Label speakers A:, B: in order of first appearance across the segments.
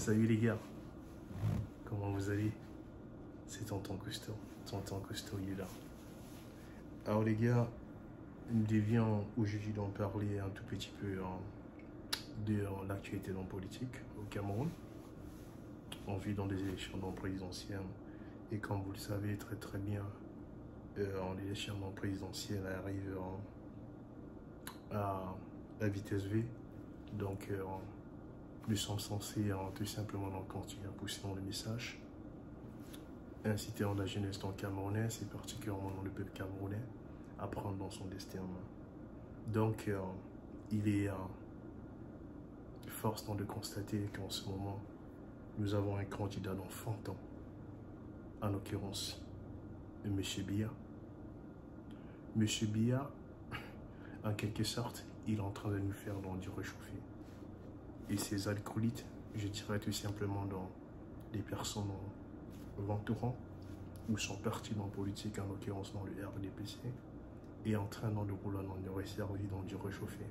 A: Salut les gars, comment vous allez? C'est Tonton Cousteau, il est là. Alors les gars, nous devions aujourd'hui d'en parler un tout petit peu de l'actualité dans la politique au Cameroun. On vit dans des élections présidentielles et comme vous le savez très bien, l'élection présidentielle arrive à la vitesse V. Donc nous sommes censés tout simplement continuer à pousser dans le message, inciter la jeunesse dans le Camerounais, et particulièrement dans le peuple camerounais, à prendre dans son destin en main. Donc il est force de constater qu'en ce moment, nous avons un candidat d'enfantin, en l'occurrence M. Biya. M. Biya, en quelque sorte, il est en train de nous faire du réchauffé. Et ces alcoolites, je dirais tout simplement dans des personnes l'entourant ou sont partis dans la politique, en l'occurrence dans le RDPC, et en train de rouler dans du resservi, dans du réchauffé.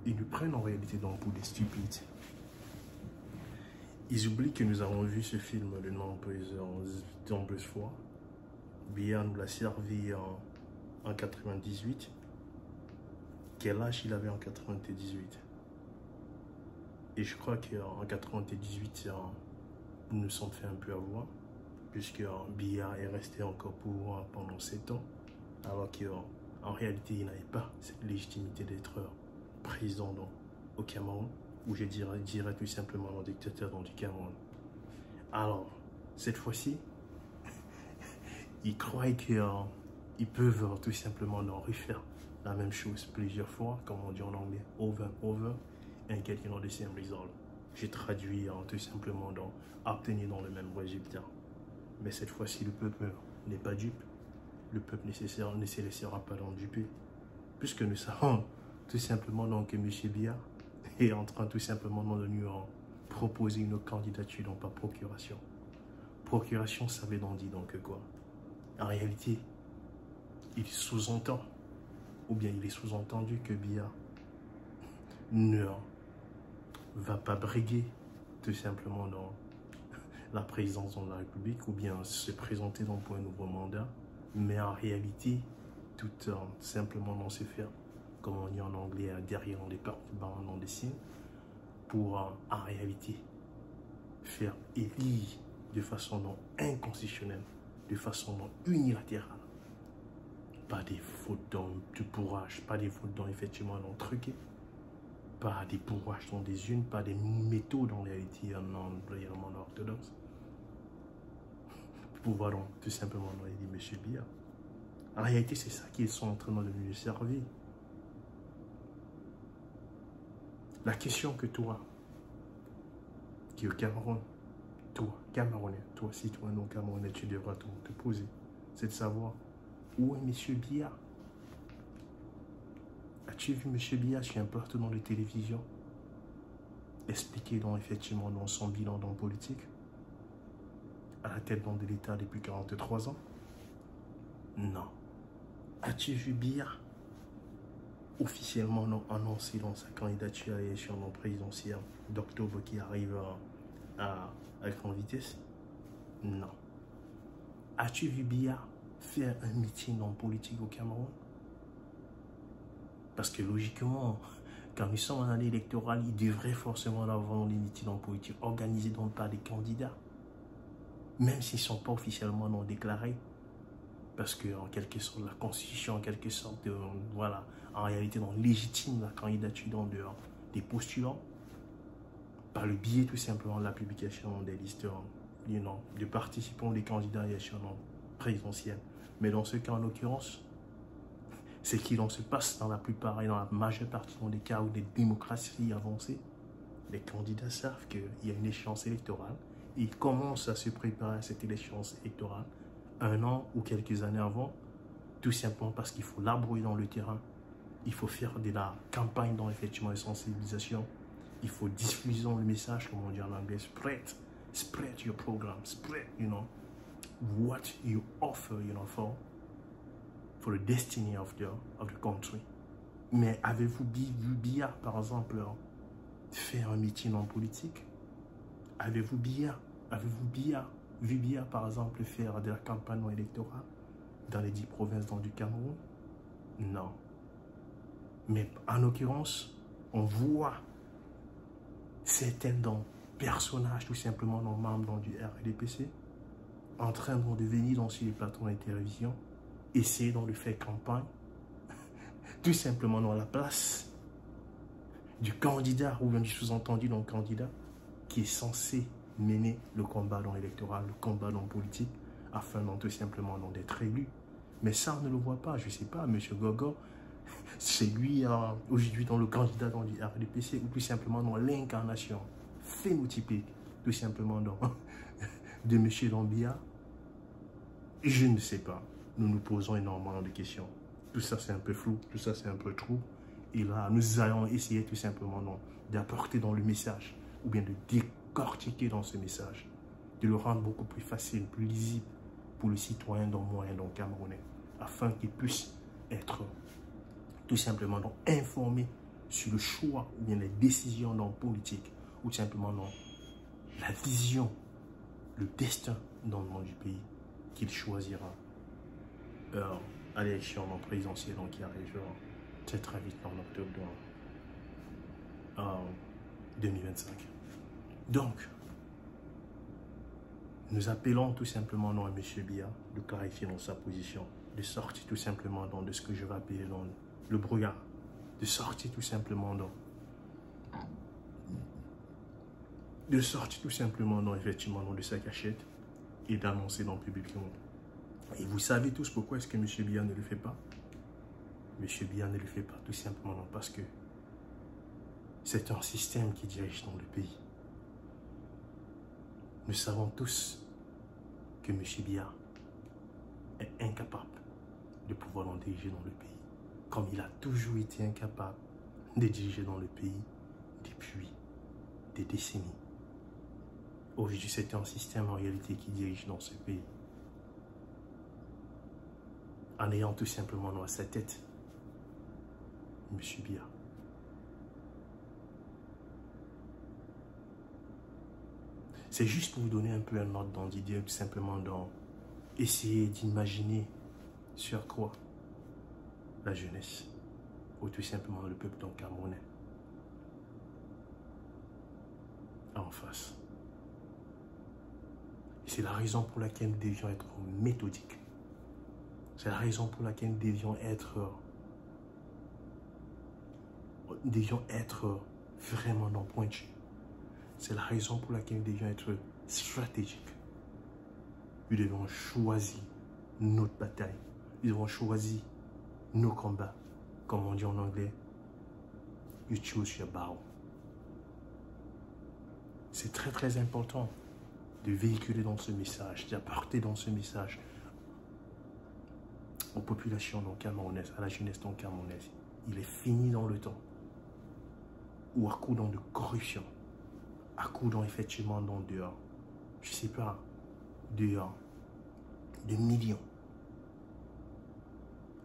A: Ils nous prennent en réalité pour des stupides. Ils oublient que nous avons vu ce film de nombreuses fois. Biya nous l'a servi en 98. Quel âge il avait en 98? Et je crois qu'en 98, nous nous sommes fait un peu avoir, puisque Biya est resté encore pour pendant 7 ans, alors qu'en réalité, il n'avait pas cette légitimité d'être président au Cameroun, ou je dirais tout simplement le dictateur du Cameroun. Alors, cette fois-ci, ils croient qu'ils peuvent tout simplement refaire la même chose plusieurs fois, comme on dit en anglais, over and over, and getting the same result. J'ai traduit tout simplement obtenir le même résultat. Mais cette fois-ci, le peuple n'est pas dupe. Le peuple ne se laissera pas duper. Puisque nous savons tout simplement que M. Biya est en train tout simplement de nous proposer une candidature par procuration. Procuration, ça veut dire quoi? En réalité, il sous-entend, ou bien il est sous-entendu que Biya ne va pas briguer tout simplement dans la présidence de la République ou bien se présenter pour un nouveau mandat, mais en réalité, tout simplement dans se faire, comme on dit en anglais, derrière les partisans des signes, pour en réalité faire élire de façon inconstitutionnelle, de façon unilatérale, pas des fautes de bourrage, pas des fautes effectivement truquées, pas des bourrages dans des unes, pas des métaux dans les réalité non orthodoxes. Pour pouvoir tout simplement dire M. Biya. En réalité, c'est ça qu'ils sont en train de nous servir. La question que toi, qui est au Cameroun, toi, Camerounais, toi, citoyen non Camerounais, tu devras te poser, c'est de savoir où est M. Biya. As-tu vu M. Biya sur un plateau de télévision expliquer effectivement dans son bilan politique à la tête de l'État depuis 43 ans? Non. As-tu vu Biya officiellement annoncé dans sa candidature à l'élection présidentielle d'octobre qui arrive à grande vitesse? Non. As-tu vu Biya faire un meeting politique au Cameroun? Parce que logiquement, quand nous sommes en année électorale, il devrait forcément avoir des meetings politiques organisés par des candidats, même s'ils ne sont pas officiellement déclarés. Parce que en quelque sorte, la Constitution, en quelque sorte, voilà, en réalité, légitime la candidature des postulants par le biais tout simplement de la publication des listes de participants des candidats à l'élection présidentielle. Mais dans ce cas, en l'occurrence, c'est qu'il en se passe dans la plupart et dans la majeure partie des cas où des démocraties avancées, les candidats savent qu'il y a une échéance électorale et ils commencent à se préparer à cette échéance électorale un an ou quelques années avant, tout simplement parce qu'il faut l'arbourer dans le terrain, il faut faire de la campagne effectivement de sensibilisation, il faut diffuser le message, comme on dit en anglais, spread your program, spread, what you offer, for the destiny of the country. Mais avez-vous vu Biya, par exemple, faire un meeting politique Avez-vous vu Biya, par exemple, faire de la campagne électorale dans les 10 provinces du Cameroun? Non. Mais en l'occurrence, on voit certains personnages, tout simplement, membres du RDPC, en train de venir sur les plateaux de télévision, essayer de faire campagne, tout simplement dans la place du candidat, ou bien du sous-entendu d'un candidat qui est censé mener le combat électoral, le combat politique, afin tout simplement d'être élu. Mais ça, on ne le voit pas. Je ne sais pas, M. Gogo, c'est lui aujourd'hui dans le candidat du RDPC, ou tout simplement dans l'incarnation phénotypique, tout simplement de M. Biya. Je ne sais pas. Nous nous posons énormément de questions. Tout ça, c'est un peu flou, tout ça, c'est un peu trop. Et là, nous allons essayer tout simplement d'apporter dans le message, ou bien de décortiquer dans ce message, de le rendre beaucoup plus facile, plus lisible pour le citoyen moyen camerounais, afin qu'il puisse être tout simplement informé sur le choix ou bien les décisions politiques, ou tout simplement la vision, le destin dans le monde du pays qu'il choisira à l'élection présidentielle qui arrive très vite en octobre 2025. Donc, nous appelons tout simplement à M. Biya de clarifier dans sa position, de sortir tout simplement de ce que je vais appeler le brouillard, de sortir tout simplement effectivement de sa cachette et d'annoncer publiquement. Et vous savez tous pourquoi est-ce que M. Biya ne le fait pas? M. Biya ne le fait pas tout simplement parce que c'est un système qui dirige dans le pays. Nous savons tous que M. Biya est incapable de pouvoir diriger dans le pays, comme il a toujours été incapable de diriger dans le pays depuis des décennies. Aujourd'hui, c'est un système en réalité qui dirige dans ce pays, en ayant tout simplement à sa tête M. Biya. C'est juste pour vous donner un peu un ordre d'idée, tout simplement essayer d'imaginer sur quoi la jeunesse, ou tout simplement le peuple camerounais, en face. C'est la raison pour laquelle nous devions être méthodiques. C'est la raison pour laquelle nous devions être vraiment pointus. C'est la raison pour laquelle nous devions être stratégiques. Nous devons choisir notre bataille. Nous devons choisir nos combats. Comme on dit en anglais, you choose your battle. C'est très très important de véhiculer dans ce message, d'apporter dans ce message aux populations camerounaises, à la jeunesse camerounaise. Il est fini dans le temps où à coup de corruption, à coup effectivement je ne sais pas, de millions,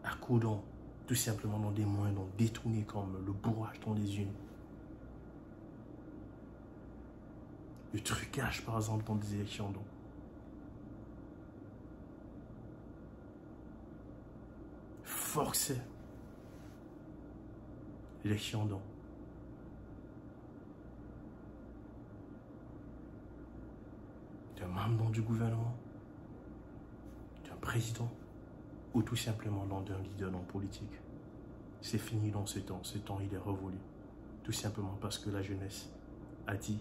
A: à coup tout simplement des moyens détournés comme le bourrage dans les unes, le trucage par exemple dans des élections forcer l'élection d'un membre du gouvernement, d'un président, ou tout simplement d'un leader politique. C'est fini dans ce temps. Ce temps, il est révolu. Tout simplement parce que la jeunesse a dit,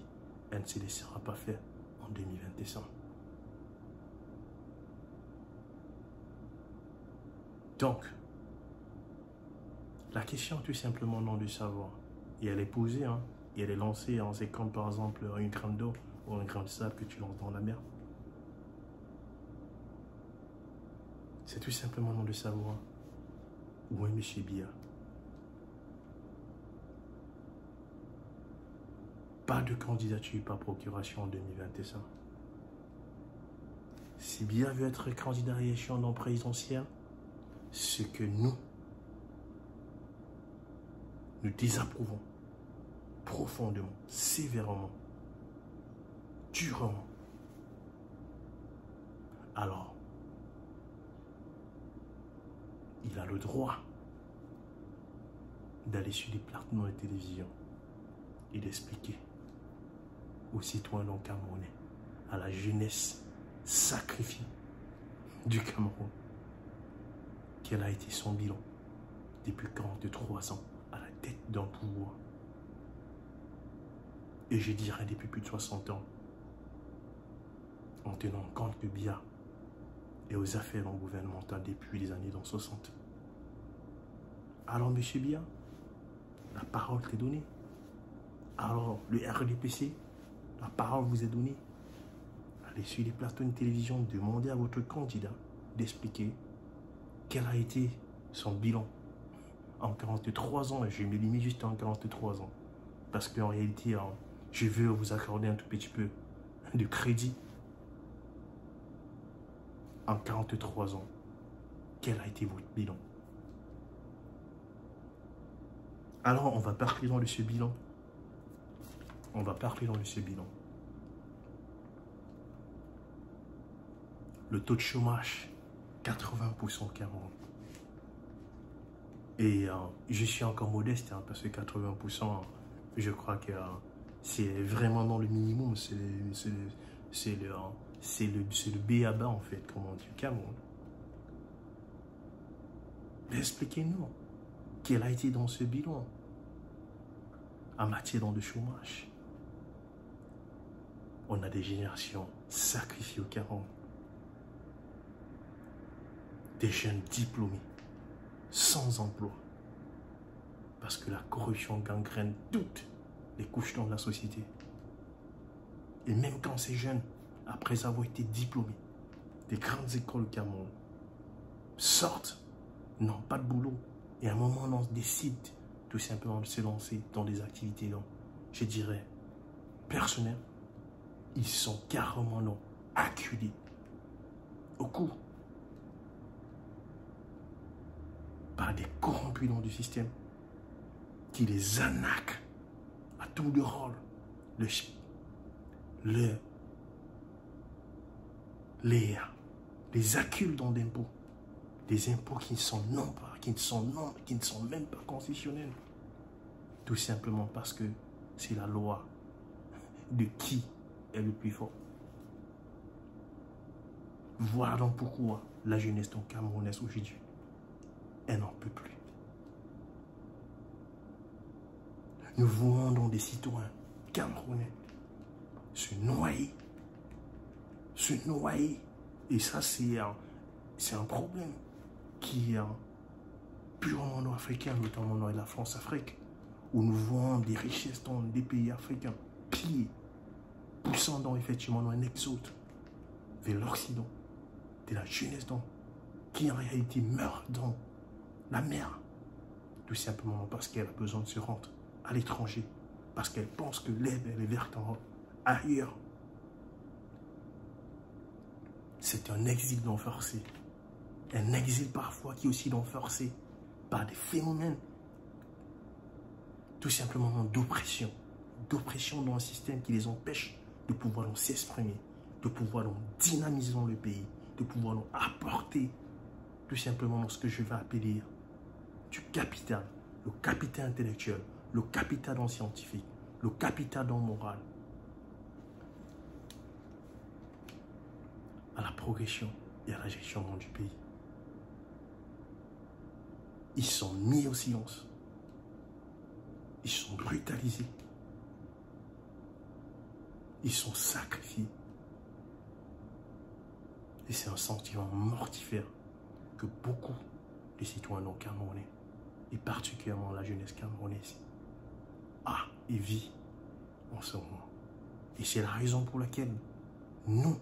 A: elle ne se laissera pas faire en 2021. Donc, la question tout simplement de savoir, et elle est posée, et elle est lancée, c'est comme par exemple une graine d'eau ou un grain de sable que tu lances dans la mer. C'est tout simplement de savoir où est M. Biya. Pas de candidature par procuration en 2021. Si Biya veut être candidat à l'élection présidentielle, ce que nous désapprouvons profondément, sévèrement, durement. Alors, il a le droit d'aller sur les plateaux de télévision et d'expliquer aux citoyens camerounais, à la jeunesse sacrifiée du Cameroun, quel a été son bilan depuis 43 ans à la tête d'un pouvoir. Et je dirais depuis plus de 60 ans, en tenant compte que Biya est aux affaires gouvernementales depuis les années 60. Alors, M. Biya, la parole t'est donnée. Alors, le RDPC, la parole vous est donnée. Allez sur les plateaux de télévision, demandez à votre candidat d'expliquer quel a été son bilan en 43 ans. Et je me limite juste en 43 ans. Parce qu'en réalité, je veux vous accorder un tout petit peu de crédit. En 43 ans, quel a été votre bilan? Alors, on va parler dans de ce bilan. On va parler dans de ce bilan. Le taux de chômage, 80% au Cameroun. Et je suis encore modeste, parce que 80%, je crois que c'est vraiment dans le minimum. C'est le B à bas, en fait, comme on dit au Cameroun. Mais expliquez-nous, quel a été dans ce bilan en matière de chômage? On a des générations sacrifiées au Cameroun. Des jeunes diplômés, sans emploi. Parce que la corruption gangrène toutes les couches de la société. Et même quand ces jeunes, après avoir été diplômés des grandes écoles au Cameroun, sortent, n'ont pas de boulot, et à un moment, on décide tout simplement de se lancer dans des activités, je dirais, personnelles, ils sont carrément acculés au cou par des corrompus dans du système qui les arnaquent à tour de rôle, les acculent dans d'impôts, des impôts qui ne sont même pas constitutionnels, tout simplement parce que c'est la loi de qui est le plus fort. Voilà donc pourquoi la jeunesse camerounaise aujourd'hui, elle n'en peut plus. Nous voyons donc des citoyens camerounais se noyer. Et ça, c'est un problème qui est purement nord-africain, notamment dans la France-Afrique, où nous voyons des richesses dans des pays africains pillés, poussant dans effectivement un exode vers l'Occident, de la jeunesse qui en réalité meurt dans la mer, tout simplement parce qu'elle a besoin de se rendre à l'étranger, parce qu'elle pense que l'herbe est verte ailleurs. C'est un exil non forcé. Un exil parfois qui est aussi non forcé par des phénomènes tout simplement d'oppression. D'oppression dans un système qui les empêche de pouvoir s'exprimer, de pouvoir dynamiser dans le pays, de pouvoir apporter tout simplement dans ce que je vais appeler du capital, le capital intellectuel, le capital scientifique, le capital moral, à la progression et à la gestion du pays. Ils sont mis au silence. Ils sont brutalisés. Ils sont sacrifiés. Et c'est un sentiment mortifère que beaucoup de citoyens camerounais, et particulièrement la jeunesse camerounaise, a et vit en ce moment. Et c'est la raison pour laquelle nous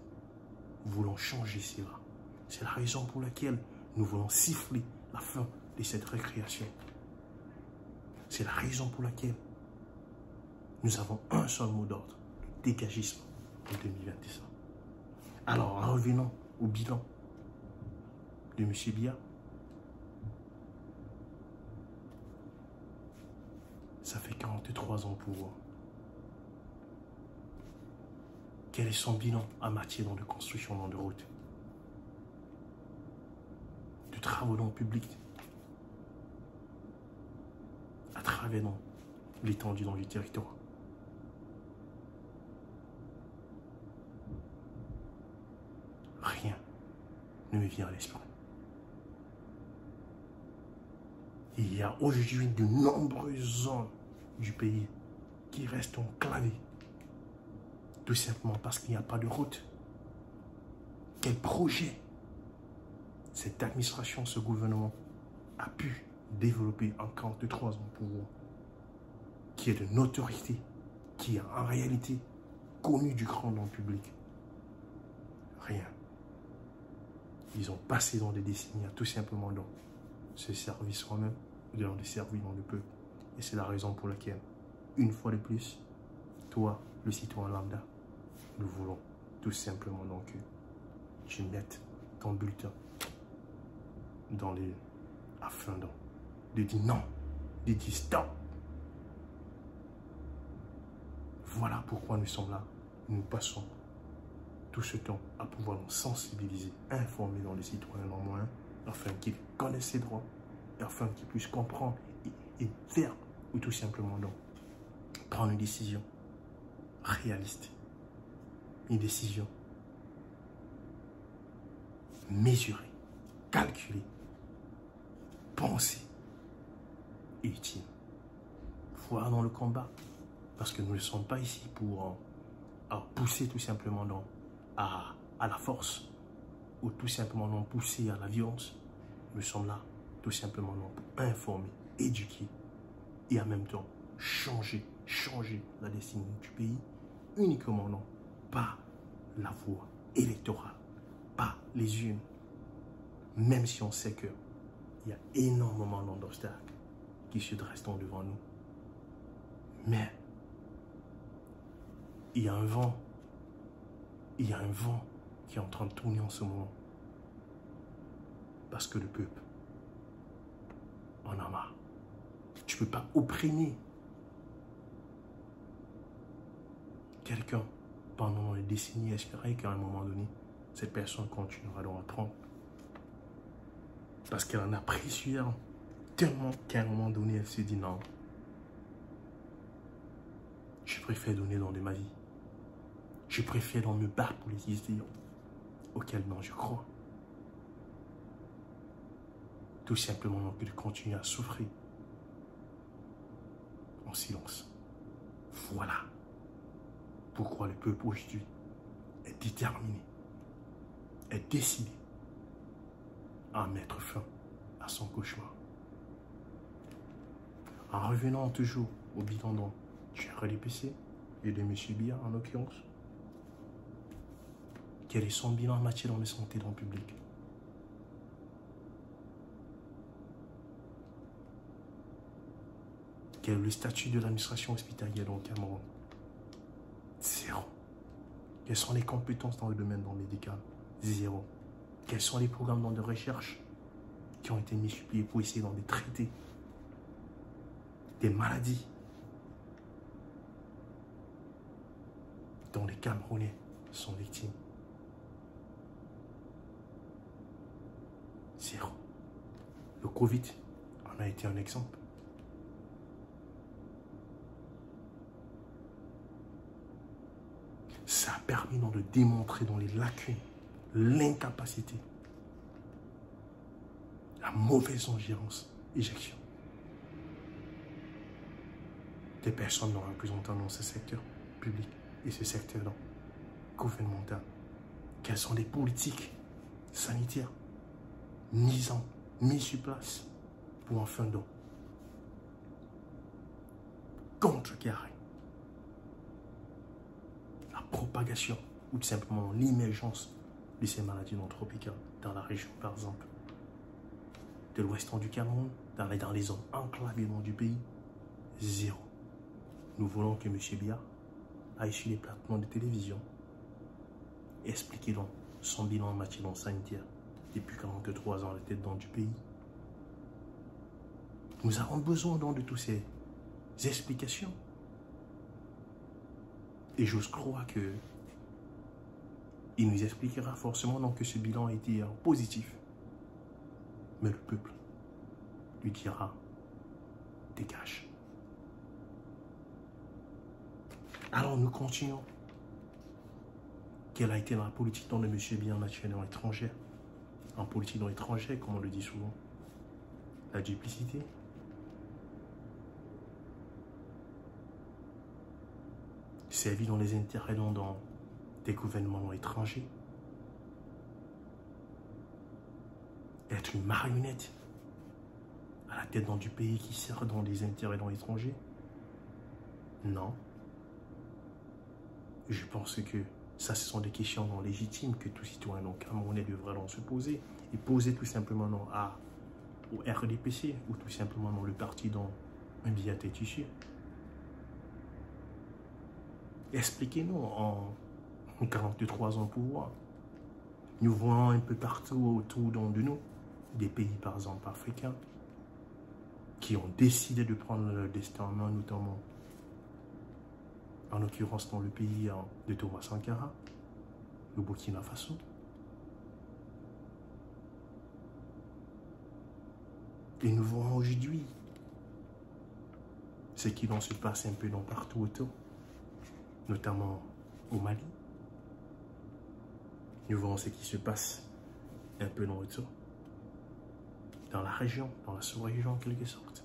A: voulons changer cela. C'est la raison pour laquelle nous voulons siffler la fin de cette récréation. C'est la raison pour laquelle nous avons un seul mot d'ordre, le dégagisme en 2021. Alors, revenons au bilan de M. Biya. Ça fait 43 ans pour Quel est son bilan en matière de construction de routes, de travaux non publics, à travers l'étendue du territoire? Rien ne me vient à l'esprit. Il y a aujourd'hui de nombreuses zones du pays qui restent enclavées, tout simplement parce qu'il n'y a pas de route. Quel projet cette administration, ce gouvernement a pu développer en 43 ans pour pouvoir, qui est de notoriété, qui est en réalité connu du grand nom public? Rien. Ils ont passé dans des décennies à tout simplement dans se servir soi-même, dans de servir dans le peuple. Et c'est la raison pour laquelle, une fois de plus, toi, le citoyen lambda, nous voulons tout simplement donc que tu mettes ton bulletin dans les... afin de dire non, de dire stop. Voilà pourquoi nous sommes là. Nous passons tout ce temps à pouvoir nous sensibiliser, informer dans les citoyens en moins, afin qu'ils connaissent ses droits, et afin qu'ils puissent comprendre et faire, ou tout simplement donc, prendre une décision réaliste, une décision mesurée, calculée, pensée et utile. Voilà dans le combat, parce que nous ne sommes pas ici pour pousser tout simplement donc, à la force, ou tout simplement non pousser à la violence. Nous sommes là tout simplement non pour informer, éduquer et en même temps changer la destinée du pays uniquement non par la voie électorale, pas les urnes, même si on sait qu'il y a énormément d'obstacles qui se dressent devant nous. Mais il y a un vent qui est en train de tourner en ce moment. Parce que le peuple en a marre. Tu ne peux pas opprimer quelqu'un pendant des décennies et espérer qu'à un moment donné, cette personne continuera dans la trompe. Parce qu'elle en a pris sur tellement qu'à un moment donné, elle se dit non. Je préfère donner dans de ma vie. Je préfère dans me battre pour les idées auxquelles non je crois. Tout simplement que de continuer à souffrir en silence. Voilà pourquoi le peuple aujourd'hui est déterminé, est décidé à mettre fin à son cauchemar. En revenant toujours au bilan du RDPC et de M. Biya en l'occurrence, quel est son bilan en matière de santé dans le public? Quel est le statut de l'administration hospitalière dans le Cameroun? Zéro. Quelles sont les compétences dans le domaine médical? Zéro. Quels sont les programmes de recherche qui ont été multipliés pour essayer de traiter des maladies dont les Camerounais sont victimes? Zéro. Le Covid en a été un exemple. Ça a permis de démontrer dans les lacunes, l'incapacité, la mauvaise ingérence, éjection des personnes non représentant dans ce secteur public et ce secteur gouvernemental. Quelles sont les politiques sanitaires mises sur place pour enfin contrecarrer la propagation ou tout simplement l'émergence de ces maladies non tropicales dans la région, par exemple, de l'ouest du Cameroun, dans les zones enclavées du pays? Zéro. Nous voulons que M. Biya aille sur les plateformes de télévision et expliquer son bilan en matière sanitaire depuis 43 ans à la tête du pays. Nous avons besoin de toutes ces explications. Et j'ose croire que Il nous expliquera forcément donc que ce bilan a été positif. Mais le peuple lui dira, dégage. Alors nous continuons. Quelle a été la politique dans le monsieur bien national étranger? En politique dans l'étranger, comme on le dit souvent. La duplicité. Servi dans les intérêts dans des gouvernements étrangers. Être une marionnette à la tête du pays qui sert dans les intérêts dans l'étranger. Non. Je pense que ça, ce sont des questions non légitimes que tout citoyen camerounais devrait se poser. Et poser tout simplement non au RDPC ou tout simplement dans le parti dont un billet est issu. Expliquez-nous en 43 ans au pouvoir. Nous voyons un peu partout autour de nous des pays par exemple africains qui ont décidé de prendre leur destin en main, notamment en l'occurrence dans le pays de Thomas Sankara, le Burkina Faso. Et nous voyons aujourd'hui ce qui se passe un peu partout autour, notamment au Mali. Nous voyons ce qui se passe un peu autour, dans la région, dans la sous-région en quelque sorte.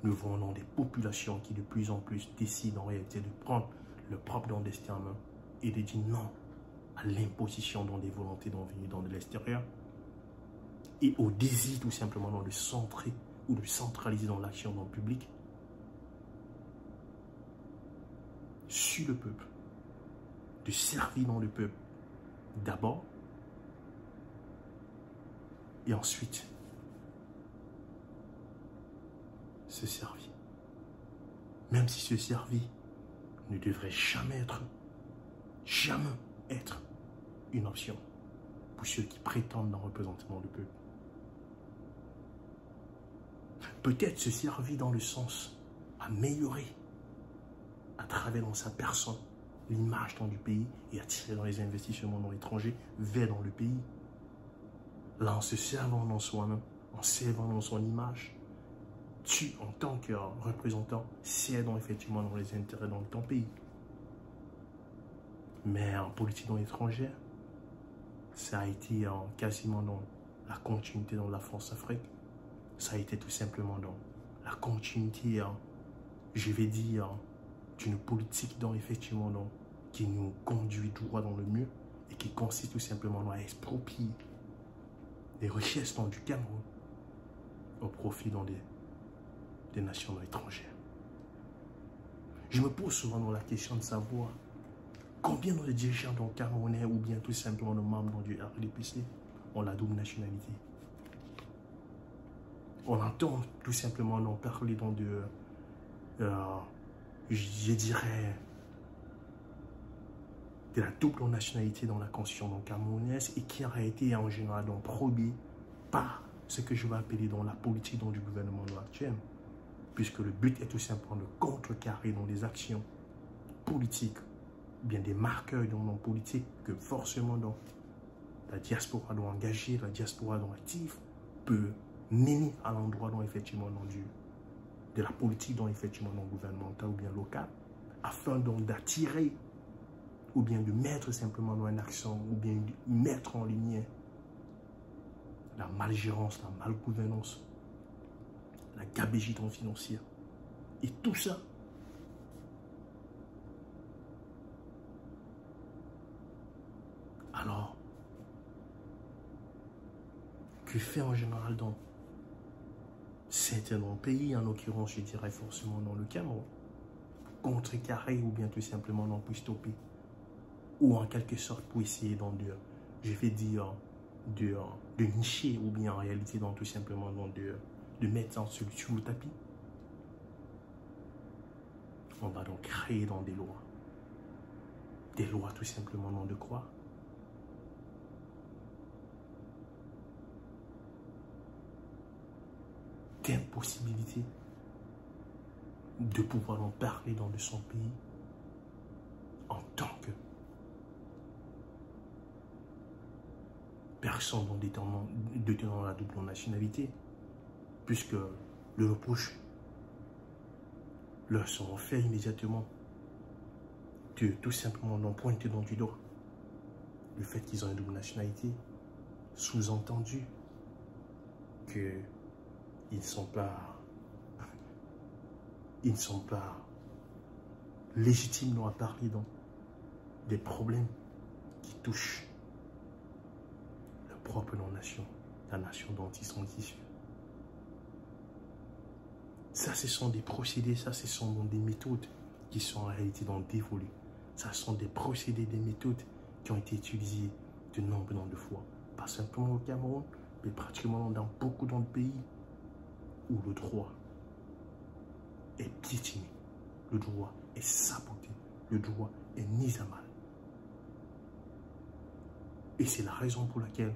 A: Nous voyons des populations qui de plus en plus décident en réalité de prendre leur propre destin en main et de dire non à l'imposition des volontés venir de l'extérieur et au désir tout simplement de centrer ou de centraliser dans l'action dans le public sur le peuple, de servir dans le peuple d'abord et ensuite se servir. Même si se servir ne devrait jamais être une option pour ceux qui prétendent représenter le peuple. Peut-être se servir dans le sens améliorer à travers dans sa personne l'image du pays et attirer dans les investissements dans l'étranger vers le pays. Là, en se servant dans soi-même, en servant dans son image, tu, en tant que représentant, sers effectivement dans les intérêts de ton pays. Mais en politique dans l'étranger, ça a été quasiment dans la continuité dans la France-Afrique. Ça a été tout simplement dans la continuité, je vais dire, d'une politique effectivement qui nous conduit droit dans le mur et qui consiste tout simplement à exproprier les richesses du Cameroun au profit des nations étrangères. Je me pose souvent la question de savoir combien de dirigeants camerounais ou bien tout simplement de membres du RDPC ont la double nationalité. On entend tout simplement parler je dirais, de la double nationalité dans la constitution camerounaise et qui a été en général probée par ce que je vais appeler la politique du gouvernement actuel. Puisque le but est tout simplement de contrecarrer les actions politiques, bien des marqueurs politiques que forcément la diaspora doit engager, la diaspora doit active, peut mener à l'endroit effectivement de la politique effectivement gouvernementale ou bien locale, afin d'attirer ou bien de mettre simplement un accent ou bien de mettre en ligne la malgérance, la malgouvernance, la gabegie financière. Et tout ça, alors, que fait en général dans certains pays, en l'occurrence, je dirais forcément dans le Cameroun, pour contrecarrer ou bien tout simplement pour stopper, ou en quelque sorte pour essayer je vais dire, de nicher ou bien en réalité tout simplement de mettre ça sur le tapis. On va donc créer des lois tout simplement de quoi? D'impossibilité de pouvoir en parler de son pays en tant que sont donc détenant la double nationalité, puisque le reproche leur seront faits immédiatement de tout simplement d'en pointer dans du doigt le fait qu'ils ont une double nationalité, sous-entendu qu'ils ne sont pas légitimes à parler des problèmes qui touchent leur propre non-nation, la nation dont ils sont issus. Ça, ce sont des procédés, ça, ce sont des méthodes qui sont en réalité dévolues. Ça sont des procédés, des méthodes qui ont été utilisées de nombreuses de fois. Pas simplement au Cameroun, mais pratiquement dans beaucoup d'autres pays où le droit est piétiné, le droit est saboté, le droit est mis à mal. Et c'est la raison pour laquelle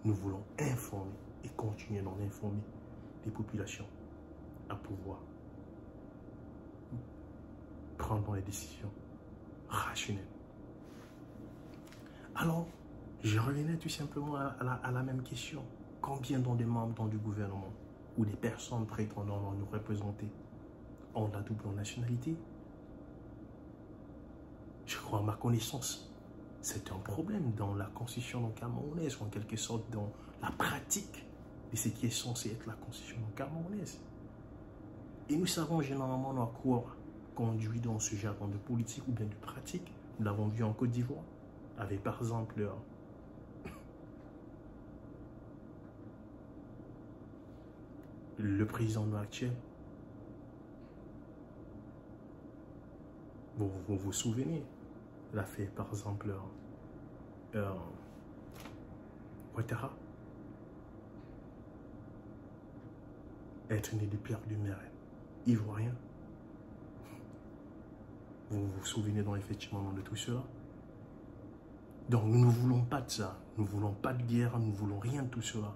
A: nous voulons informer et continuer d'en informer les populations à pouvoir prendre des décisions rationnelles. Alors, je revenais tout simplement à la même question. Combien de membres du gouvernement ou des personnes prétendant nous représenter ont la double nationalité? Je crois à ma connaissance, c'est un problème dans la constitution camerounaise, ou en quelque sorte dans la pratique de ce qui est censé être la constitution camerounaise. Et nous savons généralement à quoi conduit dans ce jargon de politique ou bien de pratique. Nous l'avons vu en Côte d'Ivoire, avec par exemple le président actuel. Vous vous souvenez, il a fait par exemple Ouattara, être né de Pierre de Mère, ivoirien. Vous vous souvenez donc effectivement de tout cela. Donc nous ne voulons pas de ça, nous ne voulons pas de guerre, nous ne voulons rien de tout cela.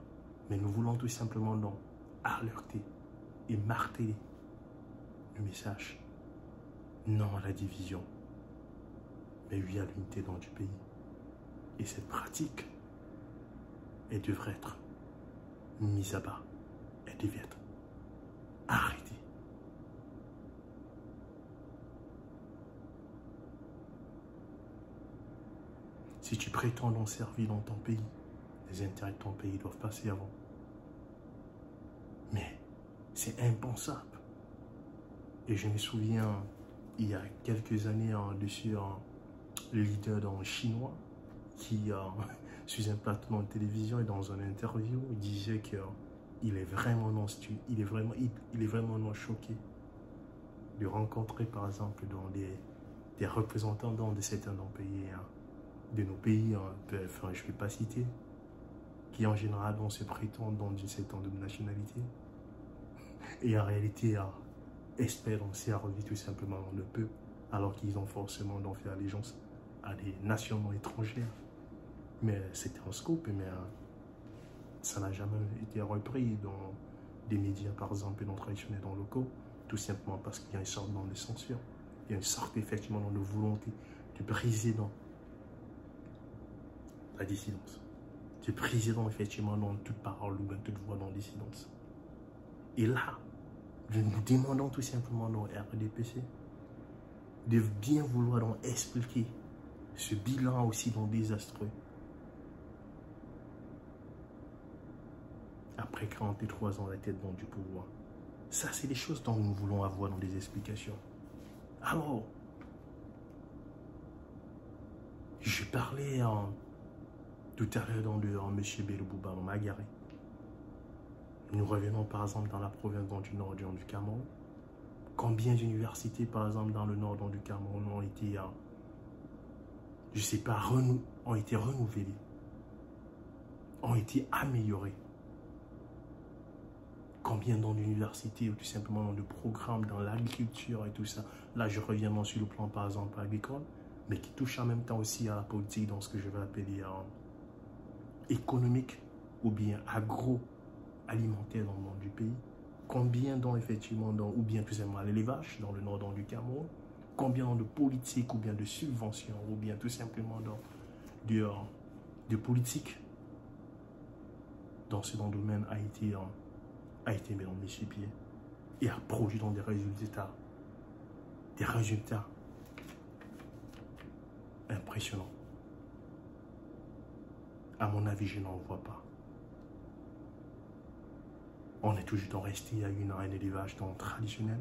A: Mais nous voulons tout simplement donc alerter et marteler le message. Non à la division, mais oui à l'unité dans du pays. Et cette pratique, elle devrait être mise à bas, elle devrait être arrêtée. Si tu prétends donc servir dans ton pays, les intérêts de ton pays doivent passer avant. Mais c'est impensable. Et je me souviens, il y a quelques années, dessus le leader chinois qui, sur un plateau de télévision et dans une interview, disait qu'il est vraiment choqué de rencontrer par exemple des représentants de certains pays, de nos pays, je ne vais pas citer, qui en général se prétendent dans une certaine nationalité et en réalité espèrent servir tout simplement le peuple, alors qu'ils ont forcément fait allégeance à des nations étrangères. Mais c'était un scoop, mais ça n'a jamais été repris dans des médias, par exemple, non traditionnels, dans locaux, tout simplement parce qu'il y a une sorte de censure. Il y a une sorte effectivement de volonté de briser dans la dissidence, de briser dans effectivement dans toute parole ou toute voix dans la dissidence. Et là, nous demandons tout simplement dans RDPC de bien vouloir donc expliquer ce bilan aussi désastreux. Après 43 ans à la tête du pouvoir. Ça, c'est des choses dont nous voulons avoir dans des explications. Alors, je parlais tout à l'heure de M. Belobouba Magaré. Nous revenons par exemple dans la province du nord du Cameroun. Combien d'universités par exemple dans le nord du Cameroun ont été, je ne sais pas, ont été renouvelées, ont été améliorées. Combien d'universités ou tout simplement dans de programmes dans l'agriculture et tout ça. Là, je reviens sur le plan par exemple agricole, mais qui touche en même temps aussi à la politique dans ce que je vais appeler économique ou bien agroalimentaire dans le monde du pays. Combien effectivement ou bien tout simplement l'élevage dans le nord du Cameroun. Combien de politiques ou bien de subventions ou bien tout simplement de politique dans ce domaine a été mis dans mes pieds et a produit dans des résultats impressionnants. À mon avis, je n'en vois pas. On est toujours resté à un élevage traditionnel.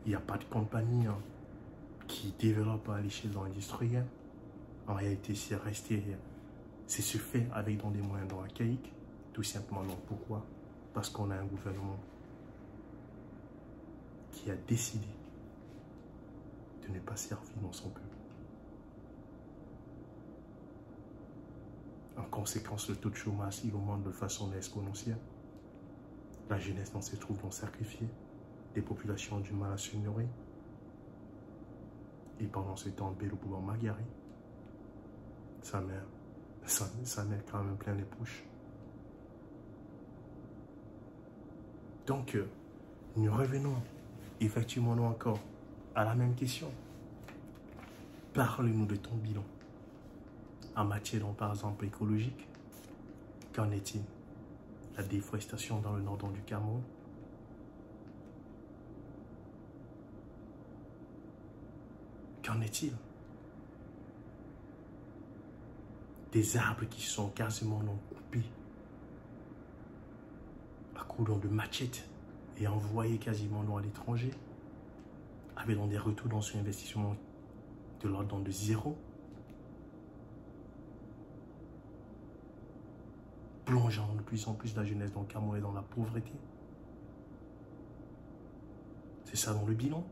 A: Il n'y a pas de compagnie qui développe à l'échelle industrielle. En réalité, c'est se fait avec des moyens archaïques. Tout simplement non. Pourquoi? Parce qu'on a un gouvernement qui a décidé de ne pas servir dans son peuple. En conséquence, le taux de chômage augmente de façon exponentielle. La jeunesse se trouve sacrifiée. Les populations ont du mal à se nourrir. Et pendant ce temps, Bello Bouba Magari, sa mère quand même plein les poches. Donc, nous revenons effectivement encore à la même question. Parle-nous de ton bilan. En matière, par exemple, écologique, qu'en est-il? La déforestation dans le nord du Cameroun. Qu'en est-il? Des arbres qui sont quasiment non coupés à coups de machettes et envoyés quasiment à l'étranger, avec des retours dans son investissement de l'ordre de 0, plongeant de plus en plus la jeunesse dans le Cameroun et dans la pauvreté. C'est ça dans le bilan.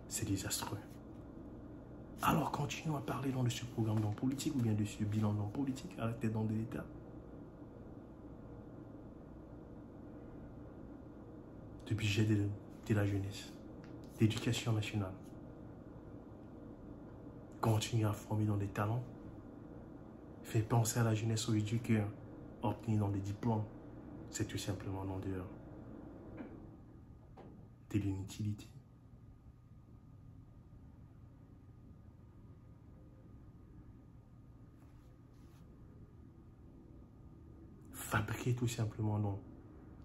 A: C'est désastreux. Alors continuons à parler de ce programme politique ou bien de ce bilan politique à la tête de l'État. De budget de la jeunesse, d'éducation nationale. Continuer à former des talents. Faire penser à la jeunesse au éduqueur, obtenir des diplômes. C'est tout simplement de l'inutilité. Fabriquer tout simplement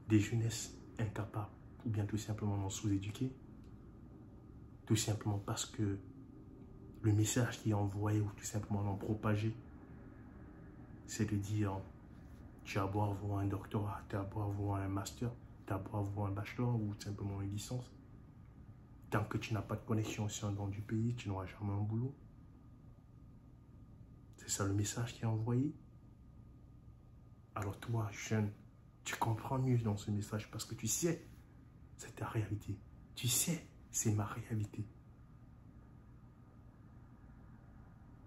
A: des jeunesses incapables ou bien tout simplement sous-éduquées. Tout simplement parce que le message qui est envoyé ou tout simplement propagé, c'est de dire tu as beau avoir un doctorat, tu as beau avoir un master, tu as beau avoir un bachelor ou tout simplement une licence. Tant que tu n'as pas de connexion sur un don du pays, tu n'auras jamais un boulot. C'est ça le message qui est envoyé. Alors toi, jeune, tu comprends mieux dans ce message parce que tu sais, c'est ta réalité. Tu sais, c'est ma réalité.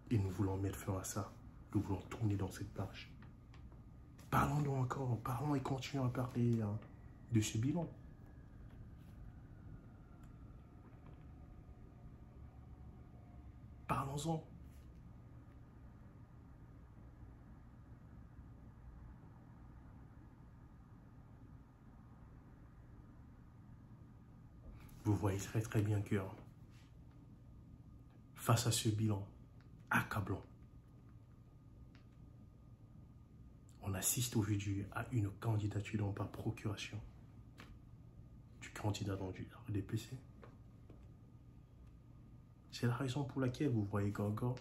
A: Et nous voulons mettre fin à ça. Nous voulons tourner dans cette page. Parlons-nous encore, parlons et continuons à parler de ce bilan. Parlons-en. Vous voyez très bien que face à ce bilan accablant, on assiste aujourd'hui à une candidature par procuration du candidat du RDPC. C'est la raison pour laquelle vous voyez Gorgo,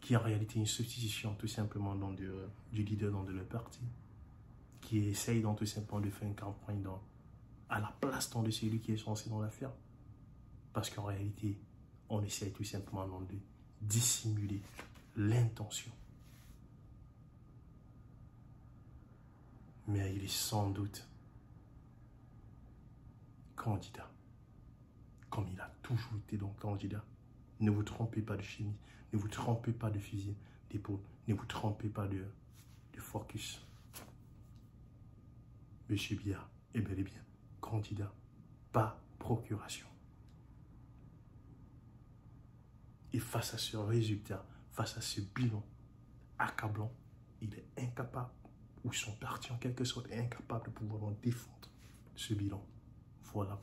A: qui est en réalité une substitution tout simplement du leader de leur parti, qui essaye tout simplement de faire une campagne à la place de celui qui est censé la faire. Parce qu'en réalité, on essaye tout simplement de dissimuler l'intention. Mais il est sans doute candidat. Comme il a toujours été candidat. Ne vous trompez pas de chimie. Ne vous trompez pas de fusil d'épaule. Ne vous trompez pas de focus. Monsieur Biya est bel et bien candidat, pas procuration. Et face à ce résultat, face à ce bilan accablant, il est incapable, ou son parti en quelque sorte est incapable de pouvoir défendre ce bilan. Voilà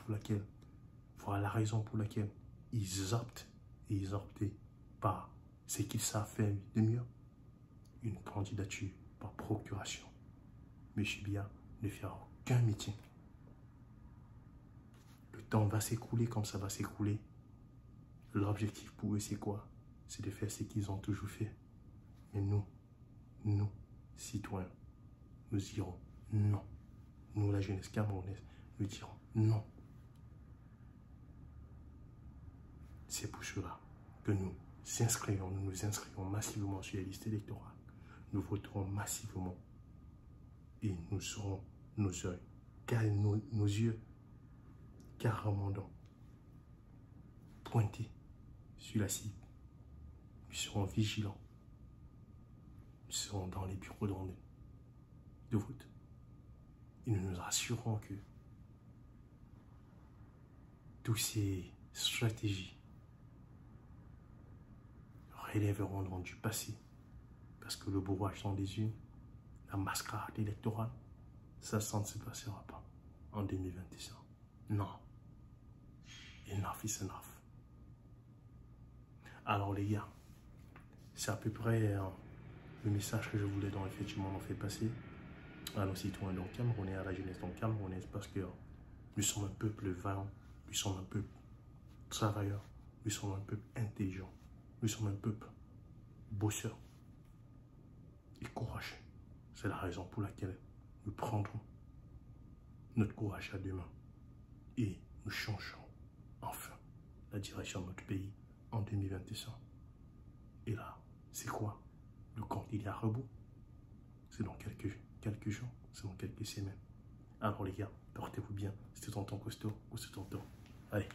A: la raison pour laquelle ils optent et ils optent par ce qu'ils savent faire de mieux. Une candidature par procuration. M. Biya ne fera aucun meeting. Le temps va s'écouler comme ça va s'écouler. L'objectif pour eux, c'est quoi? C'est de faire ce qu'ils ont toujours fait. Mais nous, citoyens, nous dirons non. Nous, la jeunesse camerounaise, nous dirons non. C'est pour cela que nous nous inscrivons massivement sur les listes électorales. Nous voterons massivement et nous aurons nos yeux carrément pointés sur la cible. Nous serons vigilants. Nous serons dans les bureaux de vote. Et nous nous assurons que toutes ces stratégies relèveront du passé. Parce que le bourrage dans les urnes, la mascarade électorale, ça ne se passera pas en 2021. Non. Enough is enough. Alors les gars, c'est à peu près le message que je voulais donc effectivement en faire passer à nos citoyens donc camerounais, à la jeunesse donc camerounaise, parce que nous sommes un peuple vaillant, nous sommes un peuple travailleur, nous sommes un peuple intelligent, nous sommes un peuple bosseur et courageux. C'est la raison pour laquelle nous prendrons notre courage à deux mains et nous changerons enfin la direction de notre pays en 2021. Et là, c'est quoi? Le compte il est à rebours. C'est dans quelques jours, c'est dans quelques semaines. Alors les gars, portez-vous bien. C'était tonton Costaud ou c'est tonton. Allez.